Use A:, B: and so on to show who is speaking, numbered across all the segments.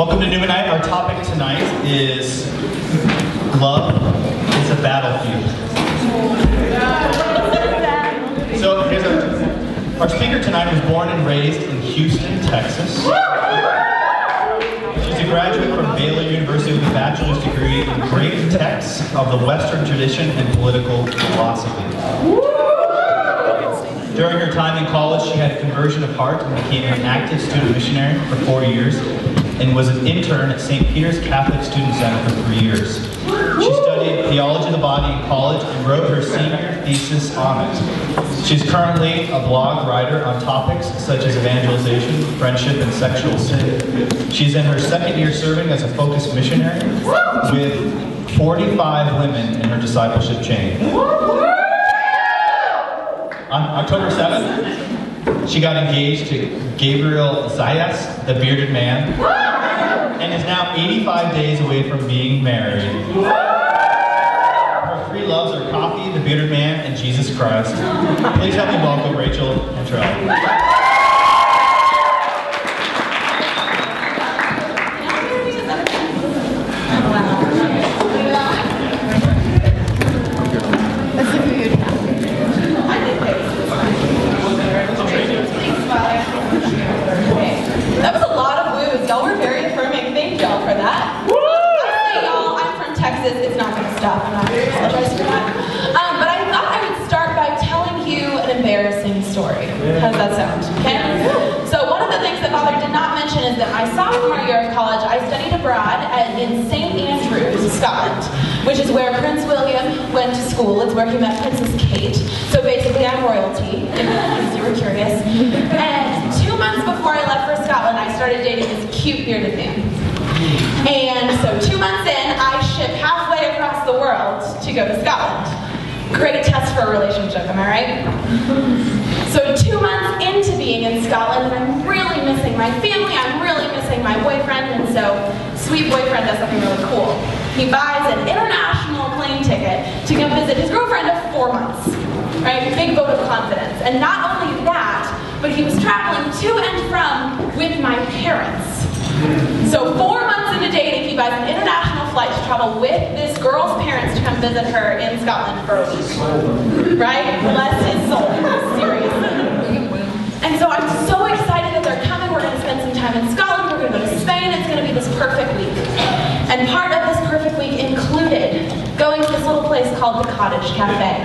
A: Welcome to Newman Night. Our topic tonight is love is a battlefield. So here's our speaker tonight was born and raised in Houston, Texas. She's a graduate from Baylor University with a bachelor's degree in great texts of the Western tradition and political philosophy. During her time in college, she had a conversion of heart and became an active student missionary for 4 years and was an intern at St. Peter's Catholic Student Center for 3 years. She studied theology of the body in college and wrote her senior thesis on it. She's currently a blog writer on topics such as evangelization, friendship, and sexual sin. She's in her second year serving as a focused missionary with 45 women in her discipleship chain. On October 7th, she got engaged to Gabriel Zayas, the bearded man, and is now 85 days away from being married. Her three loves are coffee, the bearded man, and Jesus Christ. Please help me welcome Rachel Cantrell.
B: It's not going to stop. I'm not going to apologize for that. But I thought I would start by telling you an embarrassing story. How does that sound? Okay? So one of the things that Father did not mention is that my sophomore year of college, I studied abroad in St. Andrews, Scotland, which is where Prince William went to school. It's where he met Princess Kate. So basically, I'm royalty, in case you were curious. And 2 months before I left for Scotland, I started dating this cute bearded man. And so 2 months in, I ship halfway across the world to go to Scotland. Great test for a relationship, am I right? So 2 months into being in Scotland, and I'm really missing my family, I'm really missing my boyfriend, and so sweet boyfriend does something really cool. He buys an international plane ticket to go visit his girlfriend of 4 months. Right? Big vote of confidence. And not only that, but he was traveling to and from with my parents. So 4 months into dating, he buys an international flight to travel with this girl's parents to come visit her in Scotland for a week. Right? Bless his soul. Seriously. And so I'm so excited that they're coming. We're going to spend some time in Scotland. We're going to go to Spain. It's going to be this perfect week. And part of this perfect week included going to this little place called the Cottage Cafe.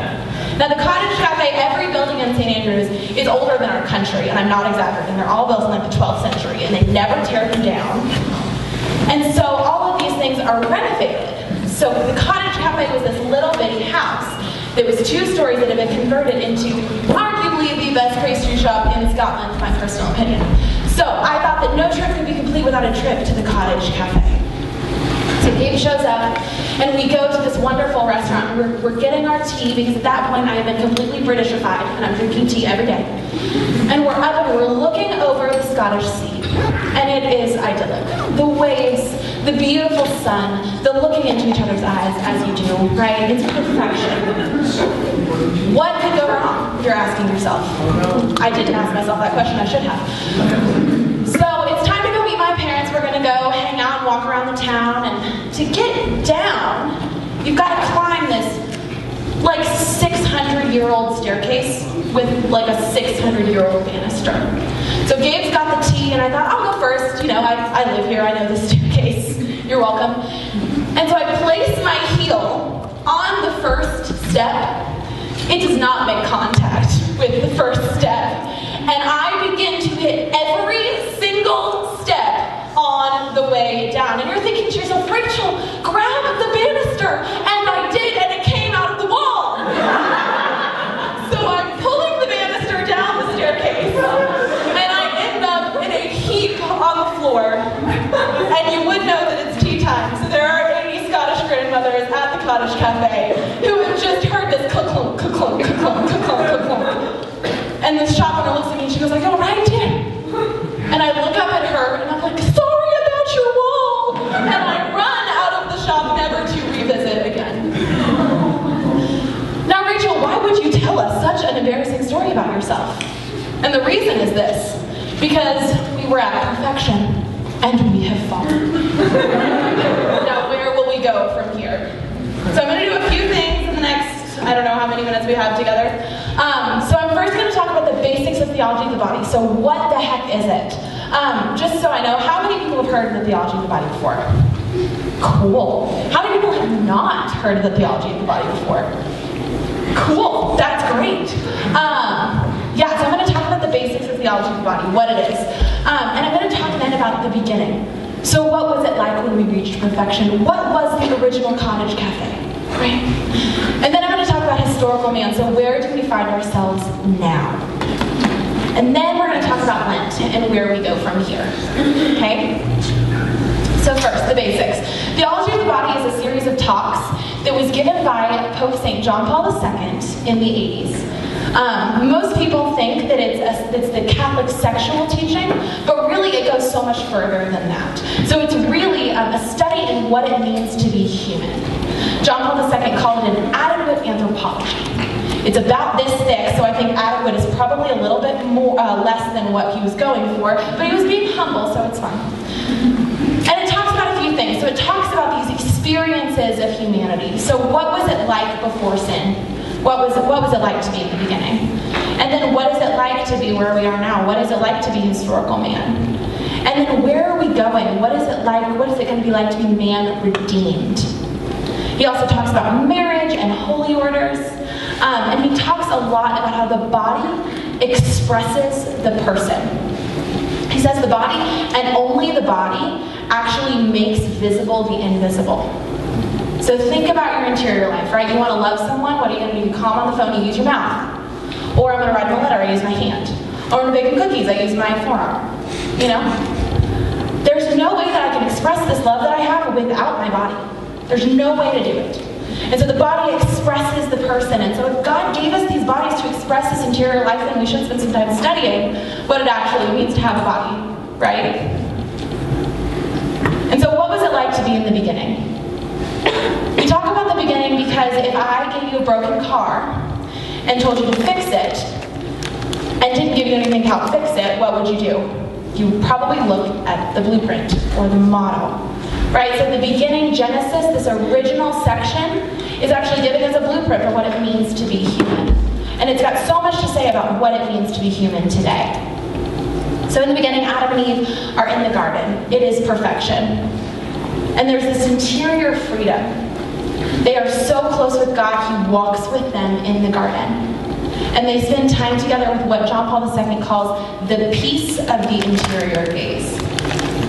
B: Now the Cottage Cafe, every building in St. Andrews is older than our country, and I'm not exaggerating. They're all built in like the 12th century, and they never tear them down. And so all of these things are renovated. So the Cottage Cafe was this little bitty house that was 2 stories that had been converted into arguably the best pastry shop in Scotland, in my personal opinion. So I thought that no trip could be complete without a trip to the Cottage Cafe. So Gabe shows up, and we go to this wonderful restaurant. We're getting our tea, because at that point I had been completely Britishified, and I'm drinking tea every day. And we're up and we're looking over the Scottish Sea, and it is idyllic. The waves, the beautiful sun, the looking into each other's eyes as you do, right? It's perfection. What could go wrong, you're asking yourself? I didn't ask myself that question, I should have. So it's time to go meet my parents. We're gonna go hang out and walk around the town, and to get down, you've got to climb this like 600-year-old staircase with like a 600-year-old banister. So Gabe's got the tea, and I thought, I'll go first. You know, I live here, I know this staircase. You're welcome. And so I place my heel on the first step. It does not make contact with the first step. And I begin to hit every single step on the way down. And you're thinking to yourself, Rachel, grab the banister. And I did, and it came out of the wall. So I'm pulling the banister down the staircase, and I end up in a heap on the floor. And you would know that it's tea time. So there are 80 Scottish grandmothers at the Cottage Cafe who have just heard this clunk, clunk, clunk, clunk, clunk, clunk. And the shop owner looks at me and she goes like, "All right, dear." And I look up at her and I'm like, "Sorry about your wall." And I run out of the shop, never to revisit again. Now, Rachel, why would you tell us such an embarrassing story about yourself? And the reason is this: because we were at perfection. and we have fallen. Now, where will we go from here? So I'm going to do a few things in the next, I don't know how many minutes we have together. So I'm first going to talk about the basics of theology of the body. So what the heck is it? Just so I know, how many people have heard of the theology of the body before? Cool. How many people have not heard of the theology of the body before? Cool. That's great. Yeah, so I'm going to talk about the basics of theology of the body, what it is. And I'm going to talk then about the beginning. So what was it like when we reached perfection? What was the original cottage cafe? Right? And then I'm going to talk about historical man. So where do we find ourselves now? And then we're going to talk about Lent and where we go from here. Okay? So first, the basics. Theology of the Body is a series of talks that was given by Pope St. John Paul II in the 80s. Most people think that it's the Catholic sexual teaching, but really it goes so much further than that. So it's really a study in what it means to be human. John Paul II called it an adequate anthropology. It's about this thick, so I think adequate is probably a little bit more less than what he was going for, but he was being humble, so it's fine. And it talks about a few things. So it talks about these experiences of humanity. So what was it like before sin? What was it like to be in the beginning? And then what is it like to be where we are now? What is it like to be historical man? And then where are we going? What is it like? What is it going to be like to be man redeemed? He also talks about marriage and holy orders. And he talks a lot about how the body expresses the person. He says the body, and only the body, actually makes visible the invisible. So think about your interior life, right? You want to love someone, what are you going to do? You call them on the phone, you use your mouth. Or I'm going to write them a letter, I use my hand. Or I'm going to bake them cookies, I use my forearm. You know? There's no way that I can express this love that I have without my body. There's no way to do it. And so the body expresses the person. And so if God gave us these bodies to express this interior life, then we should spend some time studying what it actually means to have a body, right? And so what was it like to be in the beginning? We talk about the beginning because if I gave you a broken car and told you to fix it, and didn't give you anything to help fix it, what would you do? You would probably look at the blueprint or the model. Right, so the beginning, Genesis, this original section, is actually giving us a blueprint for what it means to be human. And it's got so much to say about what it means to be human today. So in the beginning, Adam and Eve are in the garden. It is perfection. And there's this interior freedom. They are so close with God, He walks with them in the garden. And they spend time together with what John Paul II calls the peace of the interior gaze.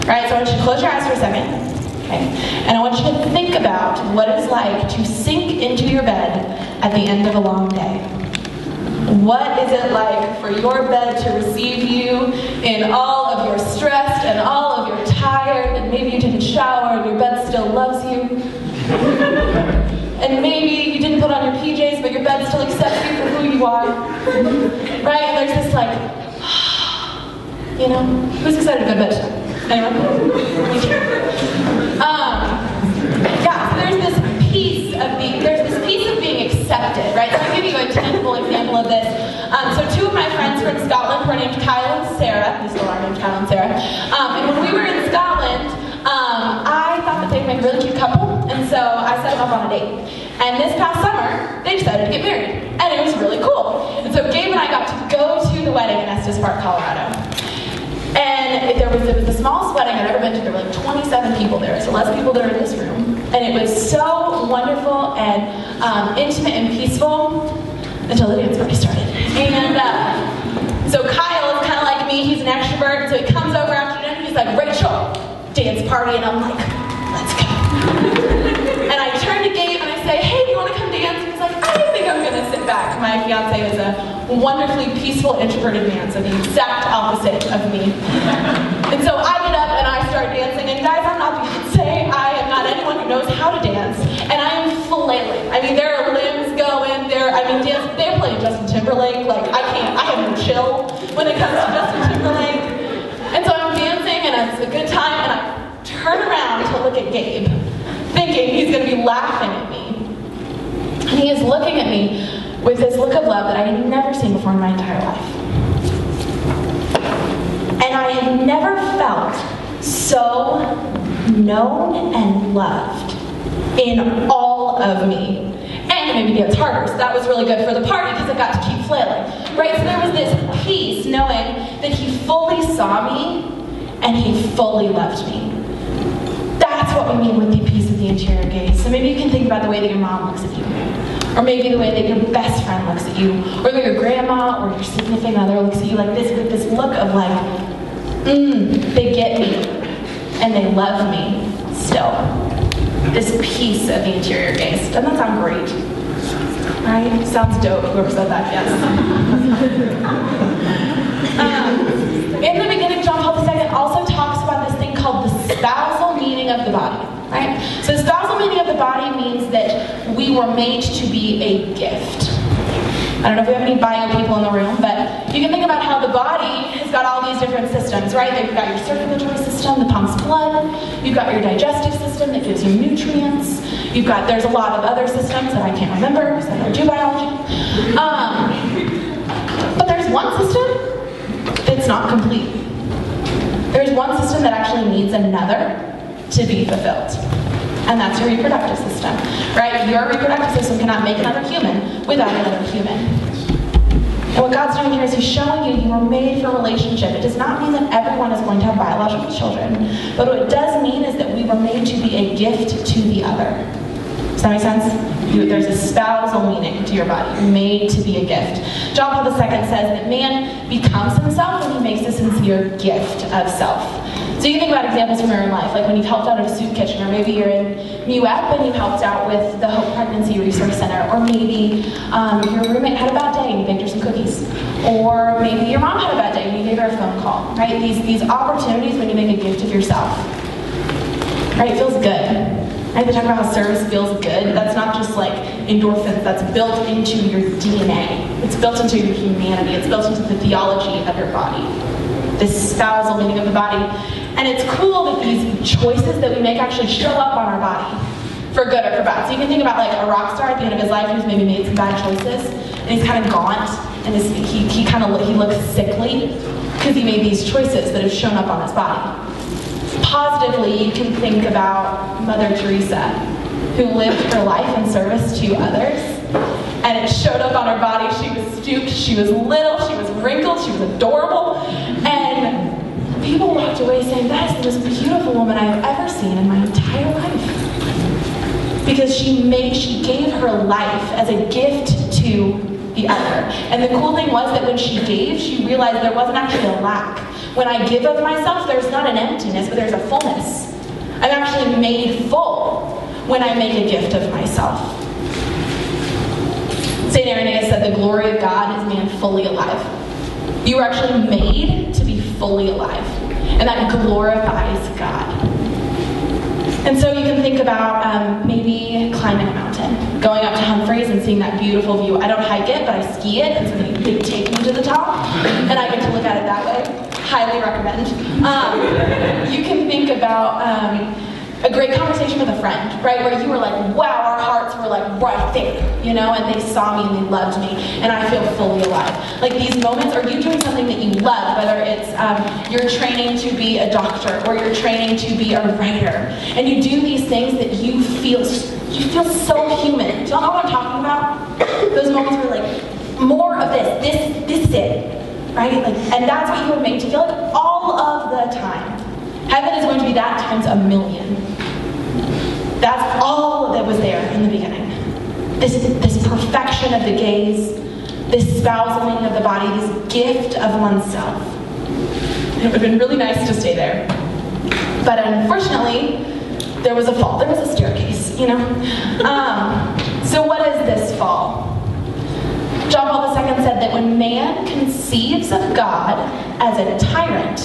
B: Right, so I want you to close your eyes for a second. Okay. And I want you to think about what it's like to sink into your bed at the end of a long day. What is it like for your bed to receive you in all of your stress and all of your tired, and maybe you didn't shower and your bed still loves you. And maybe you didn't put on your PJs, but your bed still accepts you for who you are. Right? And there's this like, you know, who's excited to go to bed tonight? Anyone? Me too. Yeah, so there's this piece of being accepted, right? So I'll give you a tangible example of this. So two of my friends from Scotland were named Kyle and Sarah. They still are named Kyle and Sarah. And when we were in Scotland, I thought that they'd make a really cute couple, and so I set them up on a date. And this past summer, they decided to get married, and it was really cool. And so Gabe and I got to go to the wedding in Estes Park, Colorado. And it was the smallest wedding I've ever been to. There were like 27 people there, so less people there in this room. And it was so wonderful and intimate and peaceful until the dance party started. And so Kyle is kind of like me. He's an extrovert, so he comes over after dinner and he's like, Rachel, dance party. And I'm like, let's go. And I turn to Gabe and I say, hey, do you want to come dance? And he's like, I think I'm going to sit back. My fiance is a wonderfully peaceful, introverted man, so the exact opposite of me. And so I get up and I start dancing, and guys, I'm not Beyonce. I am not anyone who knows how to dance, and I am flailing. I mean, there are limbs going, they're playing Justin Timberlake, like, I have no chill when it comes to Justin Timberlake. And so I'm dancing, and it's a good time, and I turn around to look at Gabe, thinking he's going to be laughing at me. And he is looking at me with this look of love that I had never seen before in my entire life. And I had never felt so known and loved in all of me. And it made me dance harder, so that was really good for the party because I got to keep flailing. Right, so there was this peace knowing that he fully saw me and he fully loved me. That's what we mean with the peace of the interior gaze. So maybe you can think about the way that your mom looks at you, or maybe the way that your best friend looks at you, or that your grandma or your significant other looks at you like this, with this look of like, they get me and they love me still. This peace of the interior gaze. Doesn't that sound great? Right? Sounds dope, whoever said that, yes. In the beginning, John Paul II also talks about this thing called the spousal meaning of the body, right? So the spousal meaning of the body means that we were made to be a gift. I don't know if we have any bio people in the room, but you can think about how the body has got all these different systems, right? You've got your circulatory system that pumps blood. You've got your digestive system that gives you nutrients. There's a lot of other systems that I can't remember because I don't do biology. But there's one system that's not complete. There's one system that actually needs another to be fulfilled. And that's your reproductive system, right? Your reproductive system cannot make another human without another human. And what God's doing here is he's showing you were made for relationship. It does not mean that everyone is going to have biological children, but what it does mean is that we were made to be a gift to the other. Does that make sense? There's a spousal meaning to your body. You're made to be a gift. John Paul II says that man becomes himself when he makes a sincere gift of self. So you can think about examples from your own life, like when you've helped out at a soup kitchen, or maybe you're in MUEP and you helped out with the Hope Pregnancy Resource Center, or maybe your roommate had a bad day and you baked her some cookies, or maybe your mom had a bad day and you gave her a phone call, right? These opportunities when you make a gift of yourself, right? It feels good. Right? They talk about how service feels good. That's not just like endorphins, that's built into your DNA. It's built into your humanity. It's built into the theology of your body. This spousal meaning of the body. And it's cool that these choices that we make actually show up on our body, for good or for bad. So you can think about like a rock star at the end of his life who's maybe made some bad choices, and he's kind of gaunt, and he looks sickly because he made these choices that have shown up on his body. Positively, you can think about Mother Teresa, who lived her life in service to others, and it showed up on her body. She was stooped, she was little, she was wrinkled, she was adorable, and people walked away saying, that is the most beautiful woman I've ever seen in my entire life. Because she gave her life as a gift to the other. And the cool thing was that when she gave, she realized there wasn't actually a lack. When I give of myself, there's not an emptiness, but there's a fullness. I'm actually made full when I make a gift of myself. St. Irenaeus said the glory of God is man fully alive. You were actually made to be fully alive, and that glorifies God. And so you can think about maybe climbing a mountain, going up to Humphreys and seeing that beautiful view. I don't hike it, but I ski it, and so they take me to the top, and I get to look at it that way. Highly recommend. You can think about a great conversation with a friend, right, where you were like, wow, our hearts were like right there, you know, and they saw me and they loved me, and I feel fully alive. Like these moments, or you doing something that you love, whether it's you're training to be a doctor, or you're training to be a writer, and you do these things that you feel so human. Do y'all know what I'm talking about? Those moments where like, more of this is it. Right? Like, and that's what you were made to feel like all of the time. Heaven is going to be that times a million. That's all that was there in the beginning. This perfection of the gaze, this spousal meaning of the body, this gift of oneself. It would have been really nice to stay there. But unfortunately, there was a fall. There was a staircase, you know? So what is this fall? John Paul II said that when man conceives of God as a tyrant,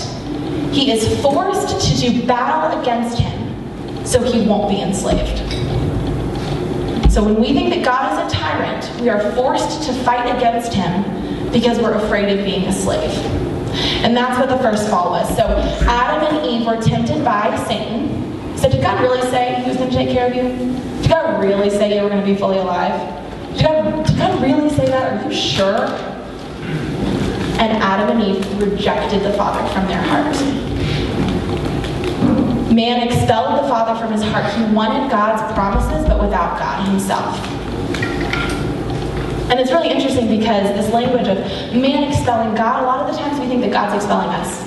B: he is forced to do battle against him so he won't be enslaved. So when we think that God is a tyrant, we are forced to fight against him because we're afraid of being a slave. And that's what the first fall was. So Adam and Eve were tempted by Satan. He said, did God really say he was going to take care of you? Did God really say you were going to be fully alive? Did God really say that? Are you sure? And Adam and Eve rejected the Father from their heart. Man expelled the Father from his heart. He wanted God's promises, but without God himself. And it's really interesting because this language of man expelling God, a lot of the times we think that God's expelling us.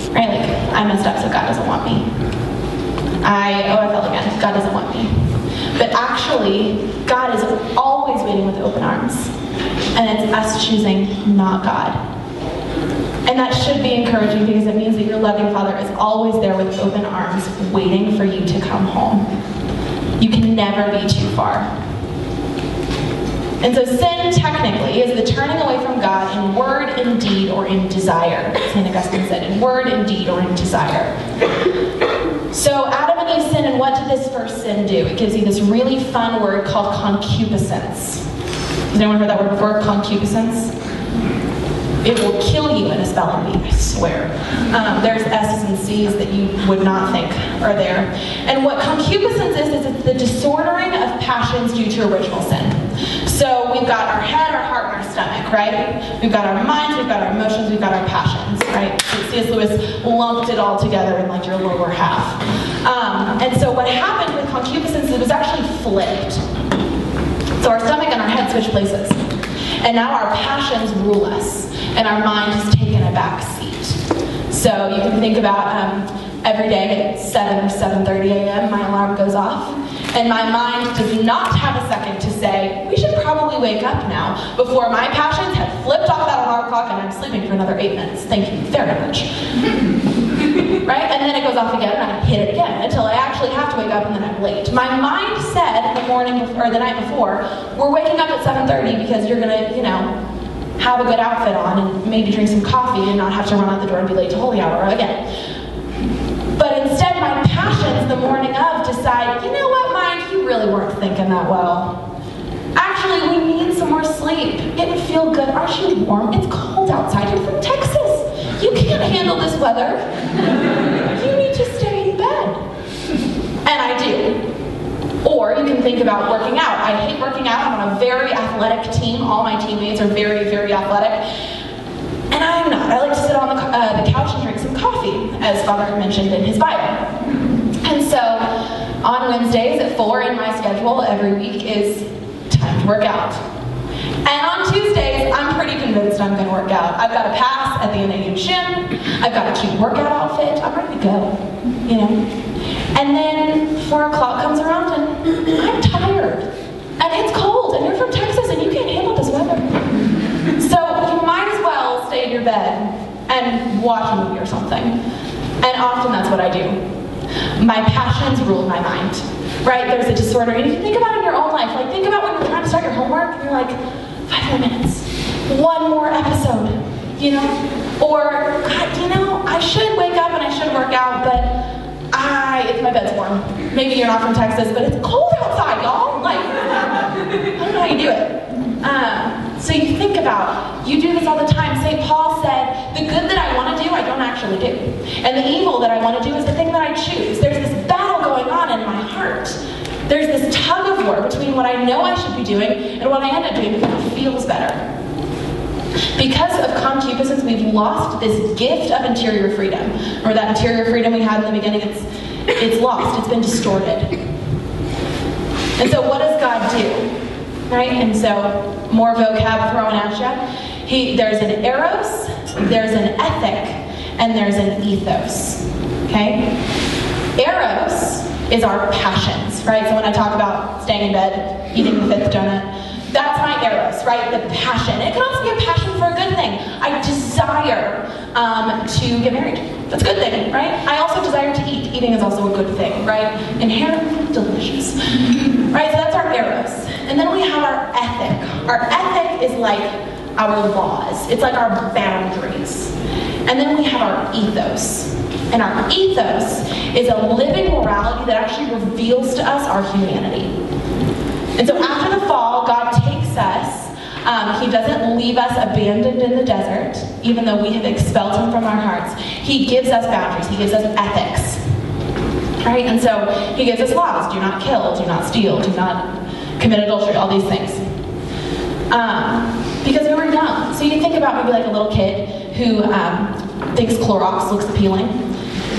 B: Right? Like, I messed up, so God doesn't want me. I fell again. God doesn't want me. But actually, God is always waiting with open arms. And it's us choosing not God. And that should be encouraging because it means that your loving Father is always there with open arms, waiting for you to come home. You can never be too far. And so sin, technically, is the turning away from God in word, in deed, or in desire. St. Augustine said, in word, in deed, or in desire. So Adam and Eve sinned, and what did this first sin do? It gives you this really fun word called concupiscence. Has anyone heard that word before? Concupiscence? It will kill you in a spelling bee, I swear. There's S's and C's that you would not think are there. And what concupiscence is it's the disordering of passions due to original sin. So we've got our head, our heart, and our stomach, right? We've got our minds, we've got our emotions, we've got our passions, right? C.S. Lewis lumped it all together in like your lower half. And so what happened with concupiscence, it was actually flipped. So our stomach and our head switch places. And now our passions rule us, and our mind has taken a back seat. So you can think about every day at 7 or 7:30 a.m., my alarm goes off, and my mind does not have a second to say, we should probably wake up now, before my passions have flipped off that alarm clock and I'm sleeping for another 8 minutes. Thank you very much. Right? And then it goes off again, and I hit it again until I actually have to wake up, and then I'm late. My mind said the morning or the night before, we're waking up at 7:30 because you're gonna, have a good outfit on and maybe drink some coffee and not have to run out the door and be late to holy hour again. But instead, my passions the morning of decide, you know what, mind, you really weren't thinking that well. Actually, we need some more sleep. It would feel good. Aren't you warm? It's cold outside. You're from Texas. You can't handle this weather. You need to stay in bed. And I do. Or you can think about working out. I hate working out. I'm on a very athletic team. All my teammates are very, very athletic. And I'm not. I like to sit on the couch and drink some coffee, as Father mentioned in his Bible. And so on Wednesdays at 4 in my schedule every week is time to work out. And on Tuesdays, I'm pretty convinced I'm going to work out. I've got a pass at the NAU gym. I've got a cute workout outfit. I'm ready to go, And then 4 o'clock comes around and I'm tired. And it's cold, and you're from Texas, and you can't handle this weather. So you might as well stay in your bed and watch a movie or something. And often that's what I do. My passions rule my mind, right? There's a disorder. And if you think about it in your own life, like think about when you're trying to start your homework, and you're like, 5 more minutes, 1 more episode, Or, God, I should wake up and I should work out, but if my bed's warm. Maybe you're not from Texas, but it's cold outside, y'all. Like, I don't know how you do it. So you think about, you do this all the time. St. Paul said, the good that I want to do, I don't actually do. And the evil that I want to do is the thing that I choose. There's this battle going on in my heart. There's this tug of war between what I know I should be doing and what I end up doing because it feels better. Because of concupiscence, we've lost this gift of interior freedom. Or that interior freedom we had in the beginning, it's lost. It's been distorted. And so what does God do? Right? And so, more vocab thrown at you. There's an eros, there's an ethic, and there's an ethos. Okay? Eros is our passions, right? So when I talk about staying in bed, eating the 5th donut, that's my eros, right? The passion. It can also be a passion for a good thing. I desire to get married. That's a good thing, right? I also desire to eat. Eating is also a good thing, right? Inherently delicious. Right? So that's our eros. And then we have our ethic. Our ethic is like our laws. It's like our boundaries. And then we have our ethos. And our ethos is a living morality that actually reveals to us our humanity. And so after the fall, God takes us. He doesn't leave us abandoned in the desert, even though we have expelled him from our hearts. He gives us boundaries. He gives us ethics. Right? And so he gives us laws. Do not kill. Do not steal. Do not commit adultery. All these things. Because we were young. So you think about maybe like a little kid who thinks Clorox looks appealing.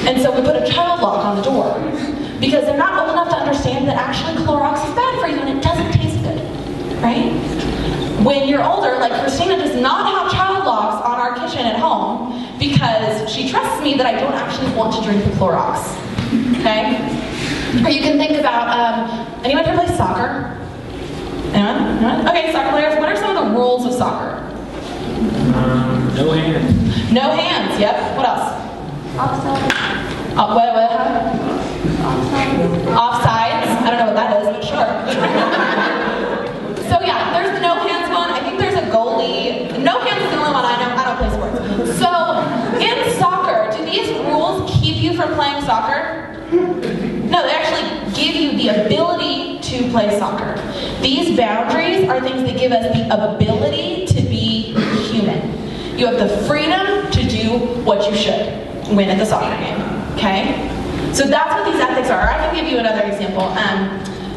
B: And so we put a child lock on the door because they're not old enough to understand that actually Clorox is bad for you and it doesn't taste good, right? When you're older, like Christina does not have child locks on our kitchen at home because she trusts me that I don't actually want to drink the Clorox, okay? Or you can think about, anyone here play soccer? Anyone? Anyone? Okay, soccer players, what are some of the rules of soccer?
C: No hands.
B: No hands, yep. What else?
D: Offside.
B: What?
D: Offside.
B: Offsides? I don't know what that is, but sure. So yeah, there's the no hands one. I think there's a goalie. No hands is the only one I know. I don't play sports. So in soccer, do these rules keep you from playing soccer? No, they actually give you the ability to play soccer. These boundaries are things that give us the ability to be human. You have the freedom to do what you should win at the soccer game, okay? So that's what these ethics are. I can give you another example.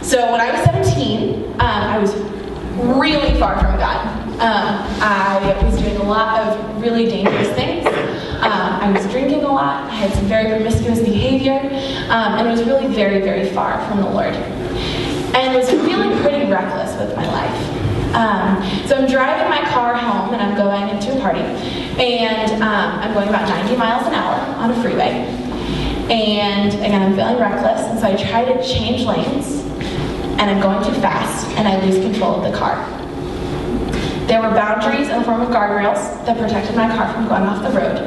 B: So when I was 17, I was really far from God. I was doing a lot of really dangerous things. I was drinking a lot. I had some very promiscuous behavior. And it was really very, very far from the Lord. And was feeling pretty reckless with my life. So I'm driving my car home and I'm going into a party. And I'm going about 90 miles an hour on a freeway. And again, I'm feeling reckless. And so I try to change lanes. And I'm going too fast. And I lose control of the car. There were boundaries in the form of guardrails that protected my car from going off the road.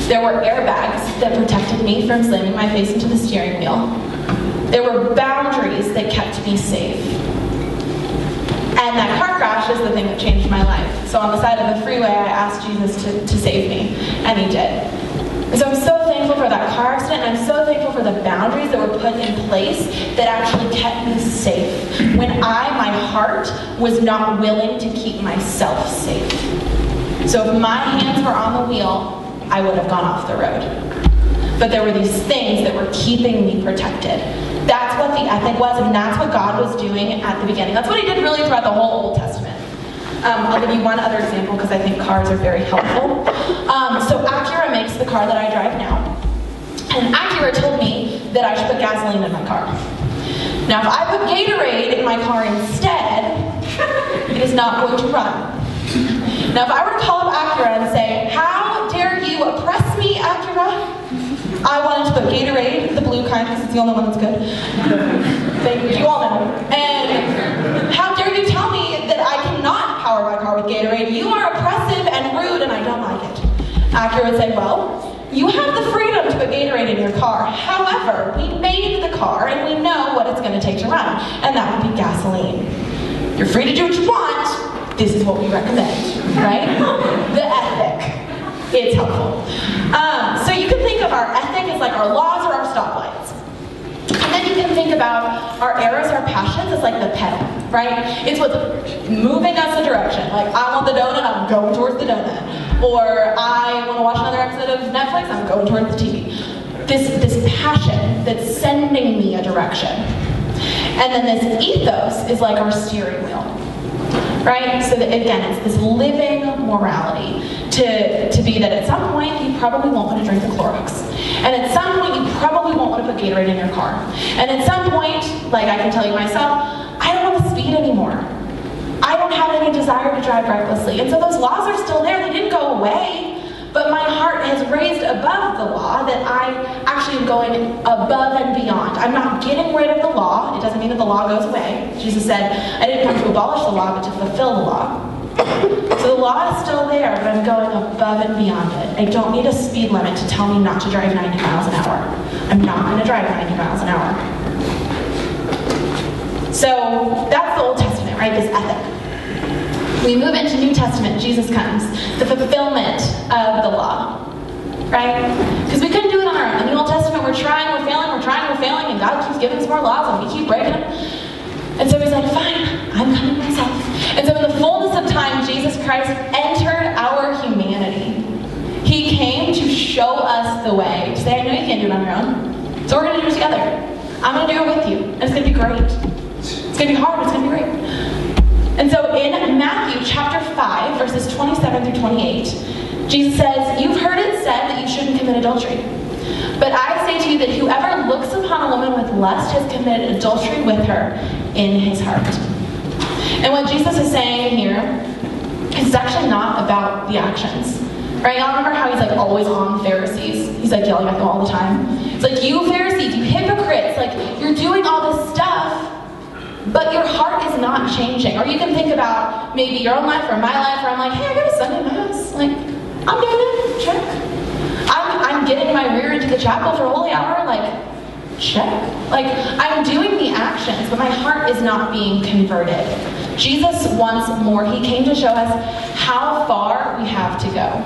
B: There were airbags that protected me from slamming my face into the steering wheel. There were boundaries that kept me safe. And that car crash is the thing that changed my life. So on the side of the freeway, I asked Jesus to save me, and he did. And so I'm so thankful for that car accident, and I'm so thankful for the boundaries that were put in place that actually kept me safe when my heart was not willing to keep myself safe. So if my hands were on the wheel, I would have gone off the road. But there were these things that were keeping me protected. That's what the ethic was, and that's what God was doing at the beginning. That's what he did really throughout the whole Old Testament. I'll give you one other example because I think cars are very helpful. So Acura makes the car that I drive now. And Acura told me that I should put gasoline in my car. Now if I put Gatorade in my car instead, it is not going to run. Now if I were to call up Acura and say, how dare you oppress me, Acura? I wanted to put Gatorade, the blue kind, because it's the only one that's good. You all know. And how dare you tell me that I cannot power my car with Gatorade? You are oppressive and rude and I don't like it. Acura would say, well, you have the freedom to put Gatorade in your car. However, we made the car and we know what it's going to take to run. And that would be gasoline. You're free to do what you want. This is what we recommend, right? The ethic. It's helpful. So you can think of our ethic as like our laws or our stoplights. And then you can think about our arrows, our passions as like the pedal, right? It's what's moving us a direction. Like, I want the donut, I'm going towards the donut. Or I want to watch another episode of Netflix, I'm going towards the TV. This passion that's sending me a direction. And then this ethos is like our steering wheel. Right? So that, again, it's this living morality to be that at some point you probably won't want to drink the Clorox. And at some point you probably won't want to put Gatorade in your car. And at some point, like I can tell you myself, I don't want to speed anymore. I don't have any desire to drive recklessly. And so those laws are still there. They didn't go away. But my heart has raised above the law that I actually am going above and beyond. I'm not getting rid of the law. It doesn't mean that the law goes away. Jesus said, I didn't come to abolish the law, but to fulfill the law. So the law is still there, but I'm going above and beyond it. I don't need a speed limit to tell me not to drive 90 miles an hour. I'm not going to drive 90 miles an hour. So that's the Old Testament, right? This ethic. We move into New Testament, Jesus comes, the fulfillment of the law, right? Because we couldn't do it on our own. In the Old Testament, we're trying, we're failing, and God keeps giving us more laws, and we keep breaking them. And so he's like, fine, I'm coming myself. And so in the fullness of time, Jesus Christ entered our humanity. He came to show us the way, to say, I know you can't do it on your own, so we're going to do it together. I'm going to do it with you, and it's going to be great. It's going to be hard, but it's going to be great. And so in Matthew chapter 5, verses 27 through 28, Jesus says, you've heard it said that you shouldn't commit adultery. But I say to you that whoever looks upon a woman with lust has committed adultery with her in his heart. And what Jesus is saying here is it's actually not about the actions. Right? Y'all remember how he's like always on Pharisees? He's like yelling at them all the time. It's like, you Pharisees, you hypocrites, like you're doing all this stuff, but your heart is not changing. Or you can think about maybe your own life or my life, where I'm like, hey, I go to Sunday Mass. Like, I'm doing it, check. I'm getting my rear into the chapel for holy hour, like, check. Like, I'm doing the actions, but my heart is not being converted. Jesus wants more. He came to show us how far we have to go.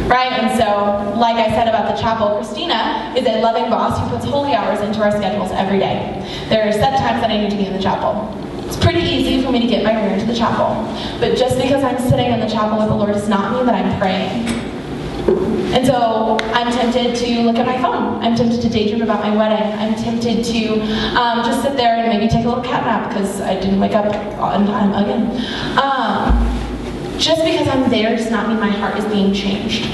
B: Right? And so, like I said about the chapel, Christina is a loving boss who puts holy hours into our schedules every day. There are set times that I need to be in the chapel. It's pretty easy for me to get my rear into the chapel. But just because I'm sitting in the chapel with the Lord does not mean that I'm praying. And so I'm tempted to look at my phone. I'm tempted to daydream about my wedding. I'm tempted to just sit there and maybe take a little cat nap because I didn't wake up on time again. Just because I'm there does not mean my heart is being changed.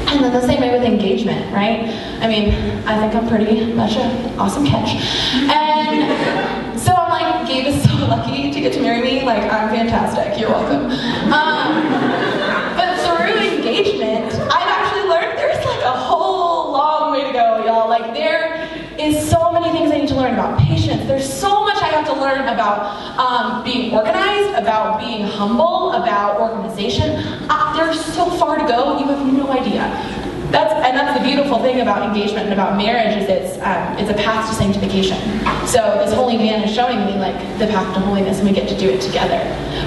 B: And then the same way with engagement, right? I mean, I think I'm pretty much an awesome catch. And so I'm like, Gabe is so lucky to get to marry me. Like, I'm fantastic. You're welcome. But through engagement, I've actually learned there's like a whole long way to go, y'all. Like, there is so many things I need to learn about patience. There's so much I have to learn about being organized, about being humble, about organization. There's so far to go, you have no idea. That's the beautiful thing about engagement and about marriage is it's a path to sanctification. So this holy man is showing me like the path to holiness, and we get to do it together.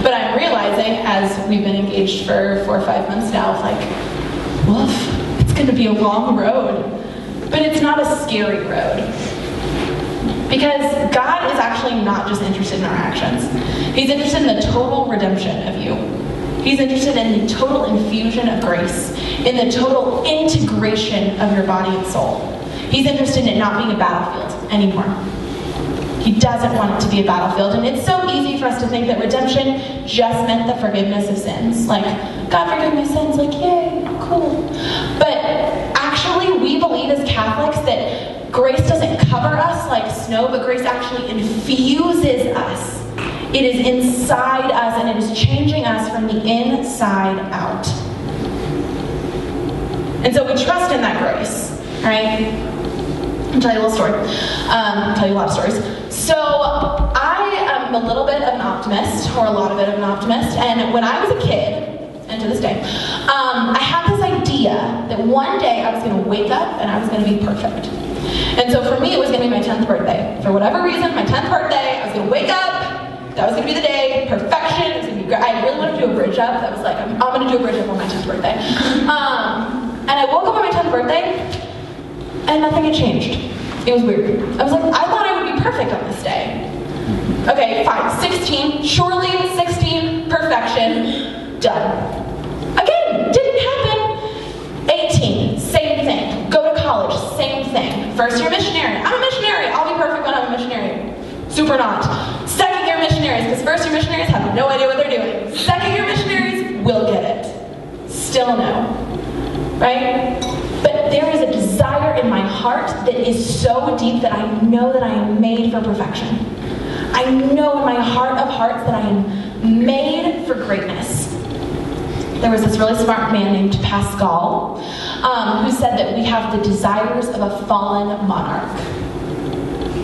B: But I'm realizing as we've been engaged for 4 or 5 months now, it's like, woof, it's going to be a long road. But it's not a scary road. Because God is actually not just interested in our actions. He's interested in the total redemption of you. He's interested in the total infusion of grace, in the total integration of your body and soul. He's interested in it not being a battlefield anymore. He doesn't want it to be a battlefield. And it's so easy for us to think that redemption just meant the forgiveness of sins. Like, God forgive my sins, like, yay, cool. But actually, we believe as Catholics that grace doesn't cover us like snow, but grace actually infuses us. It is inside us, and it is changing us from the inside out. And so we trust in that grace, right? I'll tell you a little story. I'll tell you a lot of stories. So I am a little bit of an optimist, or a lot of it of an optimist, and when I was a kid, and to this day, I had this idea that one day I was going to wake up and I was going to be perfect. And so for me, it was going to be my 10th birthday. For whatever reason, my 10th birthday, I was going to wake up. That was going to be the day. Perfection. It was going to be great. I really wanted to do a bridge up. That was like, I'm going to do a bridge up on my 10th birthday. And I woke up on my 10th birthday, and nothing had changed. It was weird. I was like, I thought I would be perfect on this day. Okay, fine. 16. Surely 16. Perfection. Done. Again, didn't happen. 18. Same thing. Go to college. Same thing. First year missionary. I'm a missionary. I'll be perfect when I'm a missionary. Super not. Second year missionaries, because first year missionaries have no idea what they're doing. Second year missionaries will get it. Still no. Right? But there is a desire in my heart that is so deep that I know that I am made for perfection. I know in my heart of hearts that I am made for greatness. There was this really smart man named Pascal who said that we have the desires of a fallen monarch.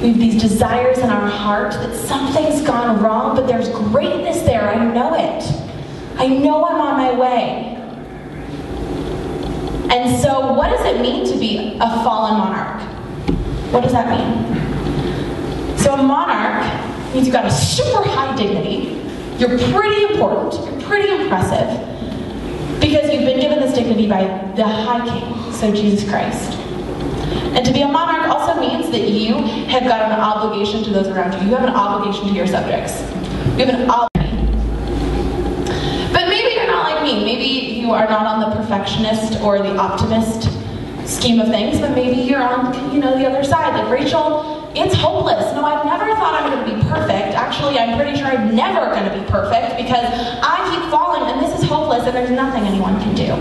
B: We have these desires in our heart that something's gone wrong, but there's greatness there. I know it. I know I'm on my way. And so what does it mean to be a fallen monarch? What does that mean? So a monarch means you've got a super high dignity. You're pretty important. You're pretty impressive. Because you've been given this dignity by the high king, so Jesus Christ. And to be a monarch also means that you have got an obligation to those around you. You have an obligation to your subjects. You have an obligation. But maybe you're not like me. Maybe you are not on the perfectionist or the optimist scheme of things, but maybe you're on, the other side. Like, Rachel, it's hopeless. No, I've never thought I'm going to be perfect. Actually, I'm pretty sure I'm never going to be perfect because I keep falling and this is hopeless and there's nothing anyone can do.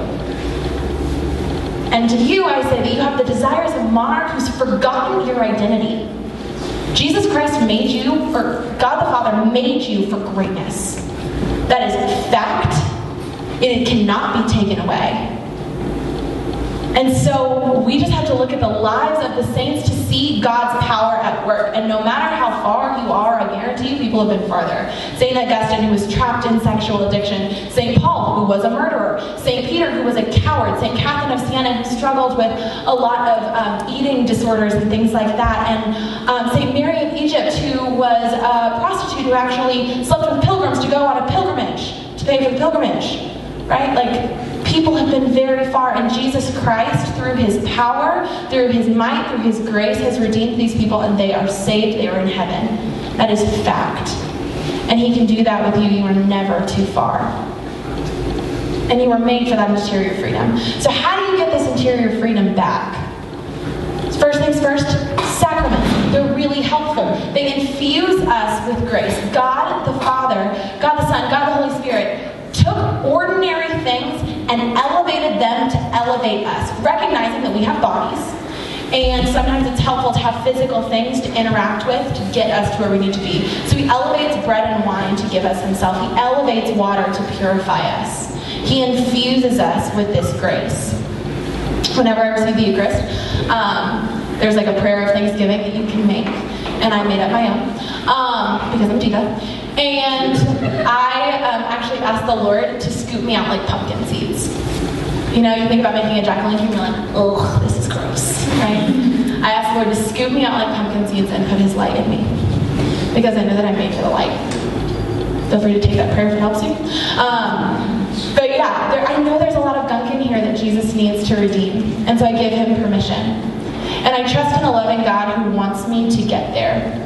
B: And to you, I say that you have the desires of a monarch who's forgotten your identity. Jesus Christ made you, or God the Father made you for greatness. That is fact. It cannot be taken away. And so we just have to look at the lives of the saints to see God's power at work. And no matter how far you are, I guarantee you people have been farther. St. Augustine, who was trapped in sexual addiction. St. Paul, who was a murderer. St. Peter, who was a coward. St. Catherine of Siena, who struggled with a lot of eating disorders and things like that. And St. Mary of Egypt, who was a prostitute who actually slept with pilgrims to go on a pilgrimage, to pay for the pilgrimage. Right? Like, people have been very far, and Jesus Christ, through his power, through his might, through his grace, has redeemed these people, and they are saved, they are in heaven. That is fact. And he can do that with you. You are never too far. And you were made for that interior freedom. So how do you get this interior freedom back? First things first, sacraments. They're really helpful. They infuse us with grace. God the Father, God the Son, God the Holy Spirit took ordinary things and elevated them to elevate us, recognizing that we have bodies, and sometimes it's helpful to have physical things to interact with to get us to where we need to be. So he elevates bread and wine to give us himself. He elevates water to purify us. He infuses us with this grace. Whenever I receive the Eucharist, there's like a prayer of thanksgiving that you can make, and I made up my own because I'm diva. And I actually asked the Lord to scoop me out like pumpkin seeds. You know, you think about making a jack-o'-lantern, you're like, oh, this is gross, right? I asked the Lord to scoop me out like pumpkin seeds and put his light in me, because I know that I'm made for the light. Feel free to take that prayer if it helps you. But yeah, I know there's a lot of gunk in here that Jesus needs to redeem, and so I give him permission. And I trust in a loving God who wants me to get there.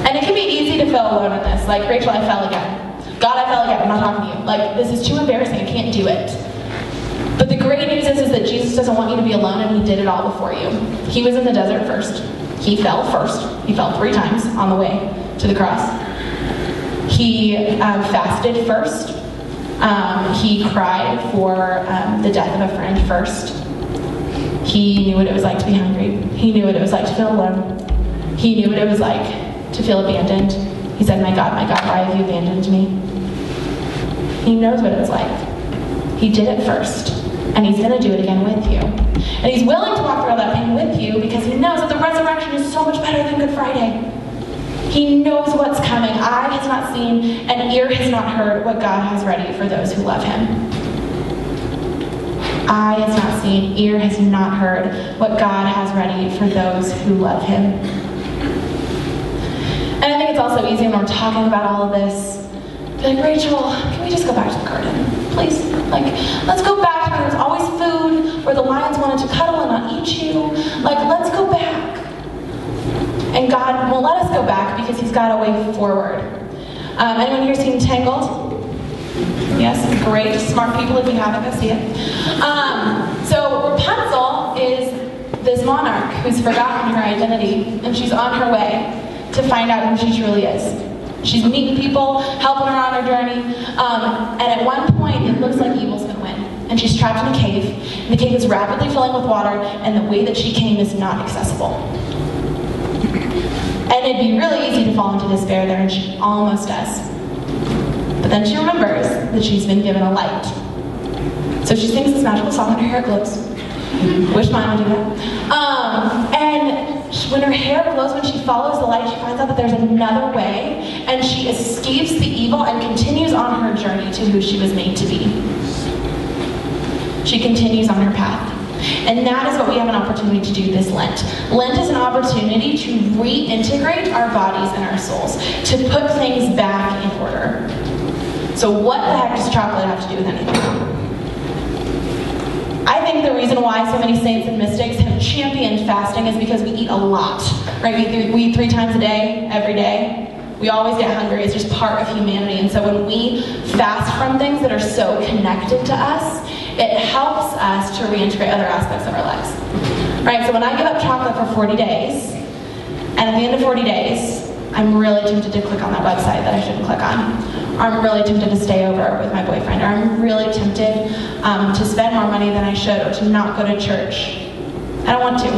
B: And it can be easy to feel alone in this. Like, Rachel, I fell again. God, I fell again. I'm not talking to you. Like, this is too embarrassing. I can't do it. But the great news is that Jesus doesn't want you to be alone, and he did it all before you. He was in the desert first. He fell first. He fell 3 times on the way to the cross. He fasted first. He cried for the death of a friend first. He knew what it was like to be hungry. He knew what it was like to feel alone. He knew what it was like to feel abandoned. He said, my God, why have you abandoned me? He knows what it's like. He did it first, and he's going to do it again with you. And he's willing to walk through all that pain with you because he knows that the resurrection is so much better than Good Friday. He knows what's coming. Eye has not seen, and ear has not heard what God has ready for those who love him. Eye has not seen, ear has not heard what God has ready for those who love him. And I think it's also easy when we're talking about all of this, be like, Rachel, can we just go back to the garden, please? Like, let's go back to where there's always food, where the lions wanted to cuddle and not eat you. Like, let's go back. And God won't let us go back because he's got a way forward. Anyone here seen Tangled? Yes, great, smart people. If you haven't, go see it. So Rapunzel is this monarch who's forgotten her identity, and she's on her way to find out who she truly is. She's meeting people, helping her on her journey, and at one point it looks like evil's going to win. And she's trapped in a cave, and the cave is rapidly filling with water, and the way that she came is not accessible. And it'd be really easy to fall into despair there, and she almost does. But then she remembers that she's been given a light. So she sings this magical song and her hair glows. Wish mine would do that. And when her hair glows, when she follows the light, she finds out that there's another way, and she escapes the evil and continues on her journey to who she was made to be. She continues on her path. And that is what we have an opportunity to do this Lent. Lent is an opportunity to reintegrate our bodies and our souls, to put things back in order. So what the heck does chocolate have to do with anything? I think the reason why so many saints and mystics have championed fasting is because we eat a lot, right? We eat 3 times a day, every day. We always get hungry. It's just part of humanity. And so when we fast from things that are so connected to us, it helps us to reintegrate other aspects of our lives, right? So when I give up chocolate for 40 days, and at the end of 40 days, I'm really tempted to click on that website that I shouldn't click on. Or I'm really tempted to stay over with my boyfriend. Or I'm really tempted to spend more money than I should, or to not go to church. I don't want to.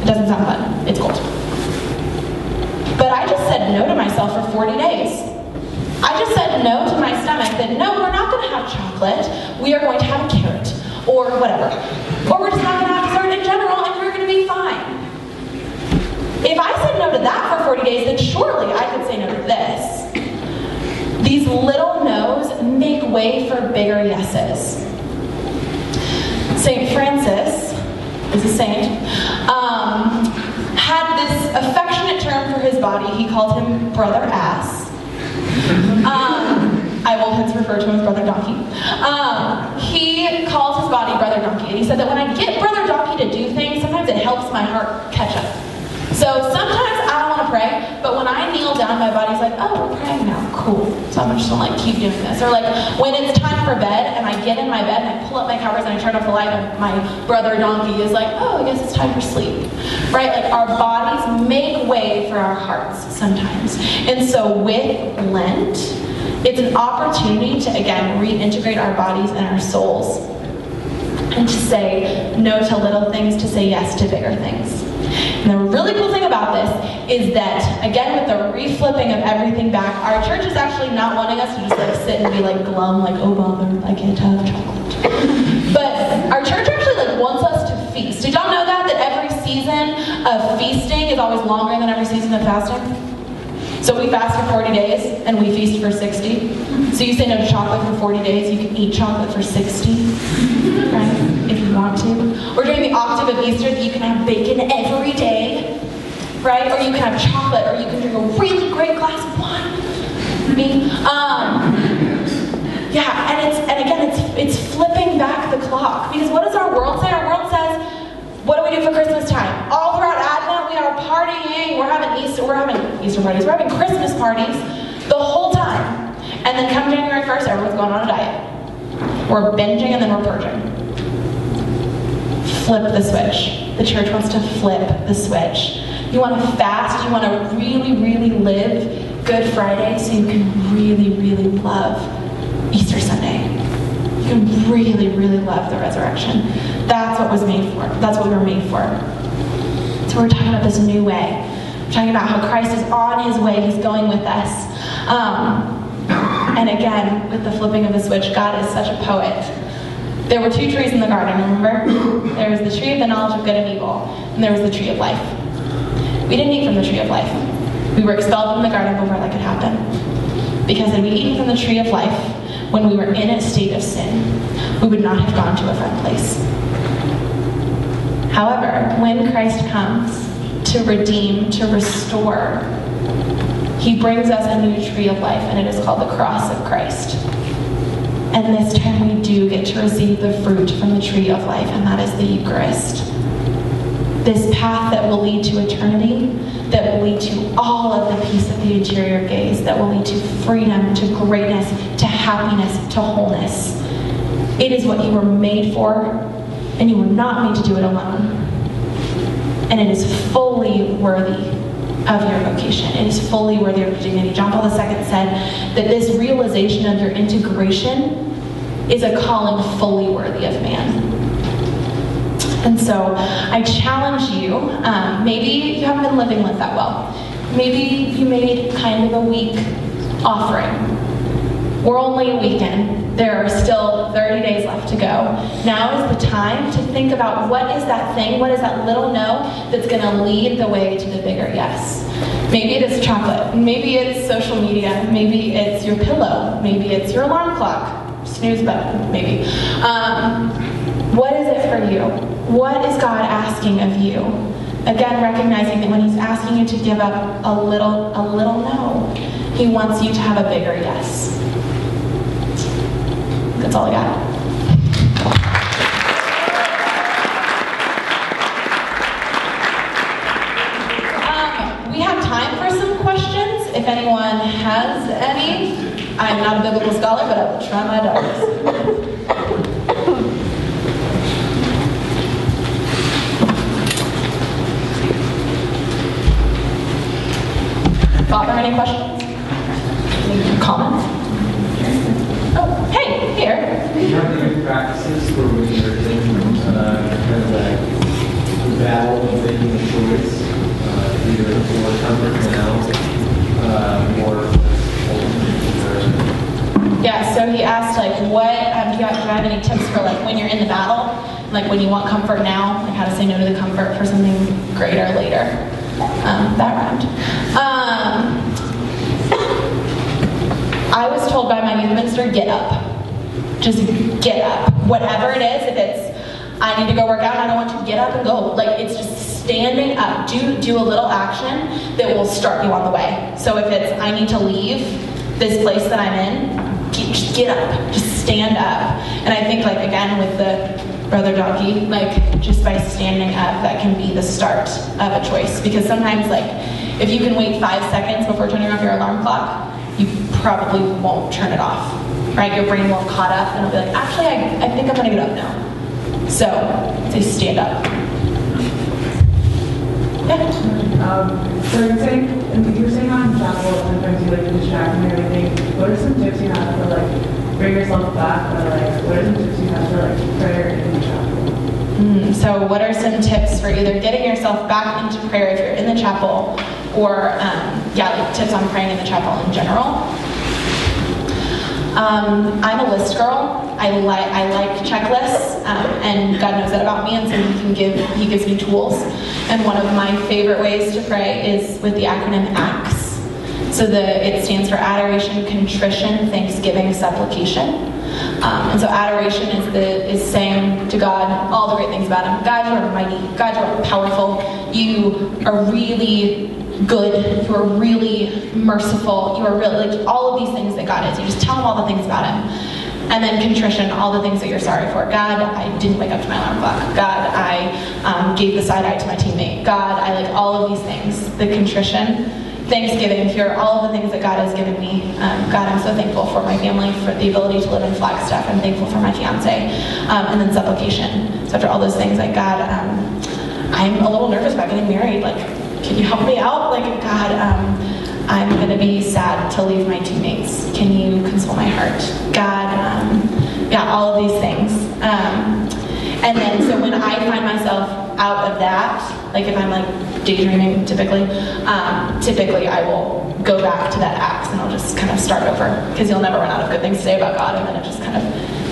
B: It doesn't sound fun. It's cold. But I just said no to myself for 40 days. I just said no to my stomach that no, we're not going to have chocolate. We are going to have a carrot. Or whatever. Or we're just not going to have dessert in general, and we're going to be fine. If I said no to that for 40 days, then surely I could say no to this. These little no's make way for bigger yeses. St. Francis is a saint, had this affectionate term for his body. He called him Brother Ass. I will hence refer to him as Brother Donkey. He called his body Brother Donkey, and he said that when I get Brother Donkey to do things, sometimes it helps my heart catch up. So sometimes I don't want to pray, but when I kneel down, my body's like, oh, we're praying now, cool. So I'm just gonna keep doing this. Or when it's time for bed, and I get in my bed, and I pull up my covers, and I turn off the light, and my Brother Donkey is like, oh, I guess it's time for sleep. Right? Our bodies make way for our hearts sometimes. And so with Lent, it's an opportunity to, again, reintegrate our bodies and our souls. And to say no to little things, to say yes to bigger things. And the really cool thing about this is that, again, with the reflipping of everything back, our church is actually not wanting us to just sit and be glum, oh bother, I can't have chocolate. But our church actually wants us to feast. Did y'all know that every season of feasting is always longer than every season of fasting? So we fast for 40 days, and we feast for 60. So you say no to chocolate for 40 days, you can eat chocolate for 60, right? If you want to. Or during the octave of Easter, you can have bacon every day, right? Or you can have chocolate, or you can drink a really great glass of wine. Yeah, and again, it's flipping back the clock. Because what does our world say? Our world says, what do we do for Christmas time? All throughout Advent, we are partying. We're having Easter parties. We're having Christmas parties the whole time. And then come January 1st, everyone's going on a diet. We're binging and then we're purging. Flip the switch. The church wants to flip the switch. You want to fast. You want to really, really live Good Friday so you can really, really love Easter Sunday. You can really, really love the resurrection. That's what was made for. That's what we were made for. So we're talking about this new way. We're talking about how Christ is on his way. He's going with us. And again, with the flipping of the switch, God is such a poet. There were two trees in the garden, remember? There was the tree of the knowledge of good and evil, and there was the tree of life. We didn't eat from the tree of life. We were expelled from the garden before that could happen. Because had we eaten from the tree of life when we were in a state of sin, we would not have gone to a fun place. However, when Christ comes to redeem, to restore, he brings us a new tree of life, and it is called the cross of Christ. And this time we do get to receive the fruit from the tree of life, and that is the Eucharist. This path that will lead to eternity, that will lead to all of the peace of the interior gaze, that will lead to freedom, to greatness, to happiness, to wholeness. It is what you were made for, and you were not made to do it alone. And it is fully worthy of your vocation. It is fully worthy of your dignity. John Paul II said that this realization of your integration is a calling fully worthy of man. And so I challenge you, maybe you haven't been living Lent that well. Maybe you made kind of a weak offering. We're only a weekend. There are still 30 days left to go. Now is the time to think about what is that thing, what is that little no that's going to lead the way to the bigger yes. Maybe it is chocolate. Maybe it's social media. Maybe it's your pillow. Maybe it's your alarm clock. Snooze button, maybe. What is it for you? What is God asking of you? Again, recognizing that when he's asking you to give up a little no, he wants you to have a bigger yes. That's all I got. We have time for some questions, if anyone has any. I'm not a biblical scholar, but I will try my darndest. Father, in any questions? Any comments? Oh, hey, here.
D: Do you have any practices for when you're in kind of like battle of making a choice, either more comfort now, or
B: Yeah, so he asked, like, what, do you have any tips for, like, when you're in the battle? Like, when you want comfort now, like, how to say no to the comfort for something greater later. That rhymed. I was told by my youth minister, get up. Just get up. Whatever it is, if it's, I need to go work out, I don't want to get up and go. Like, it's just standing up. Do a little action that will start you on the way. So if it's, I need to leave this place that I'm in, just get up, just stand up. And I think, like, again, with the brother donkey, like, just by standing up, that can be the start of a choice. Because sometimes, like, if you can wait 5 seconds before turning off your alarm clock, you probably won't turn it off, right? Your brain will have caught up and it'll be like, actually, I think I'm gonna get up now. So, say stand up. Yeah?
E: So you're saying on chapel, sometimes you like to distract and everything. What are some tips you have for like bring yourself back, or like what are some tips you have for like prayer in the chapel?
B: So what are some tips for either getting yourself back into prayer if you're in the chapel, or like tips on praying in the chapel in general? I'm a list girl. I like checklists, and God knows that about me, and so He gives me tools. And one of my favorite ways to pray is with the acronym ACTS. So it stands for Adoration, Contrition, Thanksgiving, Supplication. And so adoration is saying to God all the great things about Him. God, you are mighty. God, you are powerful. You are really good. You are really merciful. You are really, like, all of these things that God is. You just tell Him all the things about Him. And then contrition, all the things that you're sorry for. God, I didn't wake up to my alarm clock. God, I gave the side eye to my teammate. God, I like all of these things. The contrition. Thanksgiving, here, all of the things that God has given me. God, I'm so thankful for my family, for the ability to live in Flagstaff. I'm thankful for my fiance. And then supplication. So after all those things, like, God, I'm a little nervous about getting married. Like, can you help me out? Like, God, I'm going to be sad to leave my teammates. Can you console my heart? God, all of these things. And then, so when I find myself out of that, like if I'm like daydreaming typically I will go back to that ACTS and I'll just kind of start over, because you'll never run out of good things to say about God, and then it just kind of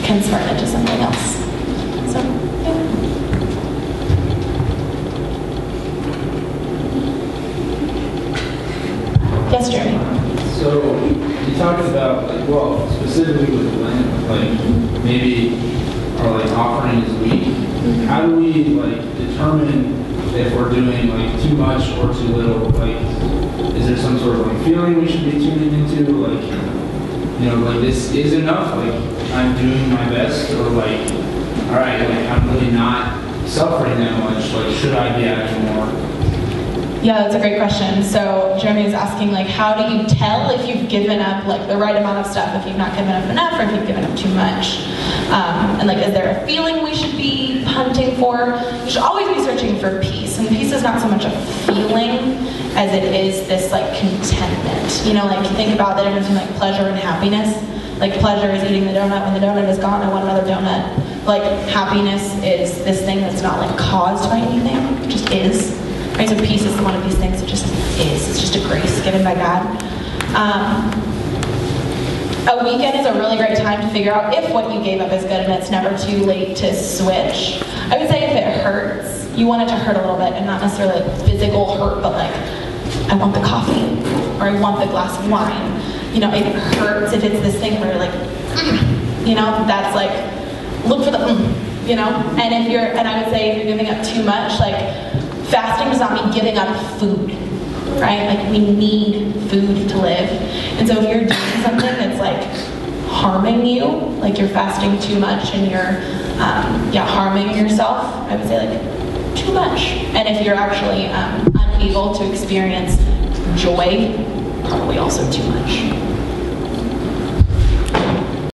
B: can turn into something else. So, yeah. Yes, Jeremy?
D: So, you talked about, like, well, specifically with Lent, like, maybe our, like, offering is weak. How do we, like, determine if we're doing, like, too much or too little? Like, is there some sort of, like, feeling we should be tuning into? Like, you know, like, this is enough? Like, I'm doing my best? Or, like, all right, like, I'm really not suffering that much. Like, should I be adding more?
B: Yeah, that's a great question. So Jeremy is asking, like, how do you tell if you've given up, like, the right amount of stuff, if you've not given up enough, or if you've given up too much? And, like, is there a feeling we should be hunting for? You should always be searching for peace. And peace is not so much a feeling as it is this, like, contentment. You know, like, think about the difference between, like, pleasure and happiness. Like, pleasure is eating the donut. When the donut is gone, I want another donut. Like, happiness is this thing that's not, like, caused by anything. It just is. Right, so peace is one of these things that just is. It's just a grace given by God. A weekend is a really great time to figure out if what you gave up is good, and it's never too late to switch. I would say if it hurts, you want it to hurt a little bit, and not necessarily like physical hurt, but like, I want the coffee, or I want the glass of wine. You know, it hurts if it's this thing where you're like, you know, that's like, look for the you know? And I would say if you're giving up too much, like, fasting does not mean giving up food, right? Like, we need food to live. And so if you're doing something that's, like, harming you, like you're fasting too much and you're, harming yourself, I would say, like, too much. And if you're actually unable to experience joy, probably also too much.